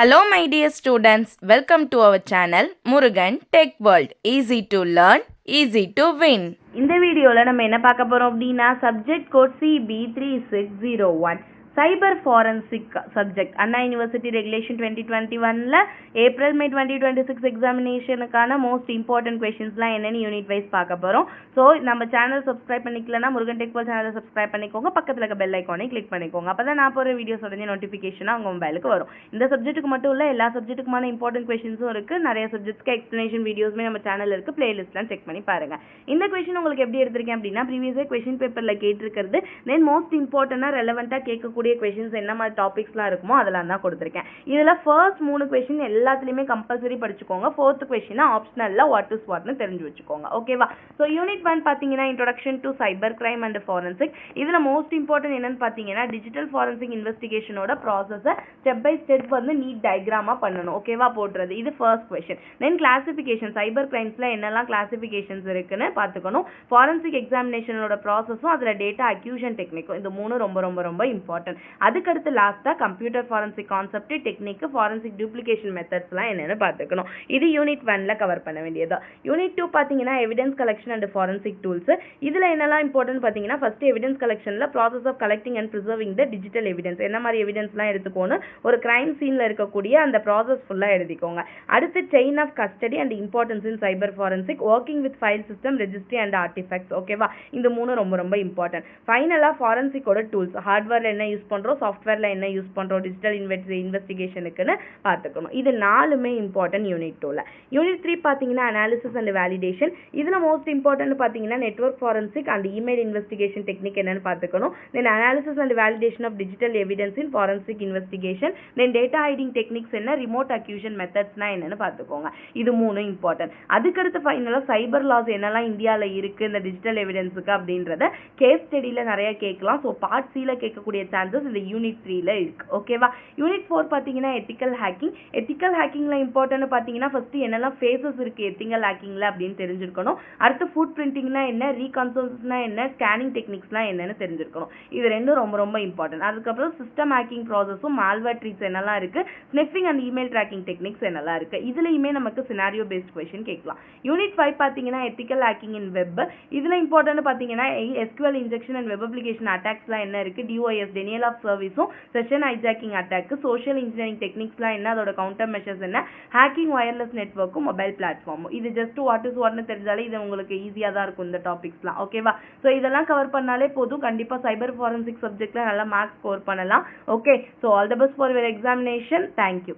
Hello my dear students, welcome to our channel Murugan Tech World. Easy to learn, easy to win. இந்த வீடியோல நம்ம என்ன பார்க்க போறோம் அப்படினா subject code CB3601 cyber forensic subject Anna University regulation 2021ல April May 2026 எக்ஸாமினேஷனுக்கான மோஸ்ட் இம்பார்ட்டன்ட் கொஸ்டின்ஸ்லாம் என்னன்னு யூனிட் வைஸ் பார்க்க போகிறோம். ஸோ நம்ம சேனல் சப்ஸ்கிரைப் பண்ணிக்கலன்னா முருகன் டெக் வேர்ல்ட் சேனலை சப்ஸ்கிரைப் பண்ணிக்கோங்க, பக்கத்தில் இருக்க பெல் ஐக்கானை கிளிக் பண்ணிக்கோங்க. அப்போ தான் நான் போகிற வீடியோஸ் உடனே நோட்டிஃபிகேஷனாக உங்கள் மொபைலுக்கு வரும். இந்த சப்ஜெக்ட்டுக்கு மட்டும் இல்லை, எல்லா சப்ஜெக்ட்டுக்குமான இம்பார்ட்டன்ட் கொஸ்டின்ஸும் இருக்குது. நிறைய சப்ஜெக்ட்ஸ்க்கு எக்ஸ்ப்ளனேஷன் வீடியோஸுமே நம்ம சேனலில் இருக்குது, பிளேலிஸ்ட்லாம் செக் பண்ணி பாருங்கள். இந்த கொஸ்டின் உங்களுக்கு எப்படி எடுத்திருக்கேன் அப்படின்னா ப்ரீவியஸாக கொஸ்டின் பேப்பரில் கேட்டிருக்கிறது தென் மோஸ்ட் இம்பார்ட்டண்டாக ரெலவெண்ட்டாக கேட்கக்கூடிய क्वेश्चंस என்ன மாதிரி டாபிக்ஸ்லாம் இருக்குமோ அதெல்லாம் தான் கொடுத்திருக்கேன். இதுல ஃபர்ஸ்ட் 3 क्वेश्चन எல்லாத்துலயுமே கம்பல்சரி படிச்சுக்கோங்க. ஃபோர்த் क्वेश्चन ஆப்ஷனல்ல வாட் இஸ் வாட்னு தெரிஞ்சு வச்சுக்கோங்க. ஓகேவா? சோ யூனிட் 1 பாத்தீங்கன்னா introduction to cyber crime and forensic. இதுல மோஸ்ட் இம்பார்ட்டன்ட் என்னன்னு பாத்தீங்கன்னா டிஜிட்டல் ஃபாரன்சிக் இன்வெஸ்டிகேஷனோட ப்ராசஸை ஸ்டெப் பை ஸ்டெப் வந்து நீட் டயகிராமா பண்ணணும். ஓகேவா? போடுறது இது first question. Then classification, cyber கிரைம்ஸ்ல என்னெல்லாம் கிளாசிஃபிகேஷன்ஸ் இருக்குன்னு பாத்துக்கணும். ஃபாரன்சிக் எக்ஸாமினேஷனோட ப்ராசஸும் அதுல டேட்டா அக்யூஷன் டெக்னிக்கும், இந்த மூணு ரொம்ப ரொம்ப ரொம்ப இம்பார்ட்டன்ட். அதுக்கடுத்து லாஸ்டா computer forensic concept, technique, forensic duplication மெத்தட்ஸ்லாம் என்னன்னு பார்த்துக்கணும். இது யூனிட் 1ல கவர் பண்ண வேண்டியது. யூனிட் 2 பாத்தீங்கன்னா evidence collection and forensic tools. இதுல என்னெல்லாம் இம்பார்ட்டன்ட் பாத்தீங்கன்னா ஃபர்ஸ்ட் எவிடன்ஸ் கலெக்ஷன்ல process of collecting and preserving the digital evidence, என்ன மாதிரி எவிடன்ஸ்லாம் எடுத்துக்கோணும், ஒரு கிரைம் சீன்ல இருக்கக்கூடிய அந்த ப்ராசஸ் ஃபுல்லா எழுதிக்கோங்க. அடுத்து chain of custody and importance in cyber forensic, working with file system, registry and artefacts. ஓகேவா? இந்த மூணு ரொம்ப ரொம்ப இம்பார்ட்டன்ட். ஃபைனலா ஃபாரன்சிக்கோட டூல்ஸ், ஹார்ட்வேர்ல என்ன யூஸ் பண்றோம், சாஃப்ட்வேர்ல என்ன யூஸ் பண்றோம், டிஜிட்டல் இன்வெஸ்டிகேஷனுக்குன்னு பார்த்துக்கணும். இது நாலுமே இம்பார்ட்டன்ட் யூனிட் 2ல. யூனிட் 3 பாத்தீங்கன்னா அனாலிசிஸ் அண்ட் வேலிடேஷன். இதுல மோஸ்ட் இம்பார்ட்டன்ட் பாத்தீங்கன்னா network forensic and email investigation technique என்னன்னு பார்த்துக்கணும். Then analysis and validation of digital evidence in forensic investigation, then data hiding techniques என்ன, ரிமோட் அக்யூஷன் மெத்தட்ஸ்னா என்னன்னு பார்த்துக்கோங்க. இது மூணு இம்பார்ட்டன்ட். அதுக்கடுத்து ஃபைனலா சைபர் லாஸ் என்னெல்லாம் இந்தியாவில் இருக்கு இந்த டிஜிட்டல் எவிடன்ஸுக்கு அப்படின்றத கேஸ் ஸ்டடியில நிறைய கேட்கலாம். ஸோ பார்ட் சில கேட்கக்கூடிய சான்சஸ் இந்த யூனிட் 3ல இருக்கு. ஓகேவா? யூனிட் 4 பாத்தீங்கன்னா எத்திக்கல் ஹேக்கிங். எத்திக்கல் ஹேக்கிங்ல இம்பார்ட்டன்ட் பாத்தீங்கன்னா ஃபர்ஸ்ட் என்னெல்லாம் ஃபேசஸ் இருக்கு எத்திக்கல் ஹேக்கிங்ல அப்படின்னு தெரிஞ்சிருக்கணும். அடுத்து ஃபுட் பிரிண்டிங்னா என்ன, ரீகன்சோல்ஸ்னா என்ன, ஸ்கேனிங் டெக்னிக்ஸ்னா என்னன்னு தெரிஞ்சிருக்கணும். இது ரெண்டும் ரொம்ப ரொம்ப இம்பார்ட்டன்ட். அதுக்கப்புறம் சிஸ்டம் ஹேக்கிங் ப்ராசஸும் மால்வேர் ட்ரீட்ஸ் என்னெல்லாம் இருக்கு, sniffing and email tracking techniques என்னெல்லாம் இருக்கு. இதுலயுமே நமக்கு சினாரியோ பேஸ்ட் கொஸ்டின் கேட்கலாம். யூனிட் 5 பாத்தீங்கன்னா எத்திக்கல் ஹேக்கிங் இன் வெப். இதுல இம்பார்ட்டன்ட் பாத்தீங்கன்னா SQL injection and web application அட்டாக்ஸ்லாம் என்ன இருக்கு, DOS டெனியல் ஆஃப் சர்வீஸும், session hijacking attack, social engineering டெக்னிக்ஸ்லாம் என்ன, அதோட கவுண்டர் மெஷர்ஸ் என்ன, ஹேக்கிங் வயர்லெஸ் நெட்வொர்க்கும் மொபைல் பிளாட்ஃபார்மும். இது ஜஸ்ட் வாட் இஸ் வாட்னு தெரிஞ்சாலே இது உங்களுக்கு ஈஸியாக தான் இருக்கும் இந்த டாபிக்ஸ்லாம். ஓகேவா? ஸோ இதெல்லாம் கவர் பண்ணாலே போதும், கண்டிப்பா சைபர் ஃபாரன்சிக் சப்ஜெக்ட்ல நல்லா மார்க்ஸ் ஸ்கோர் பண்ணலாம். Okay, so all the best for your examination. Thank you.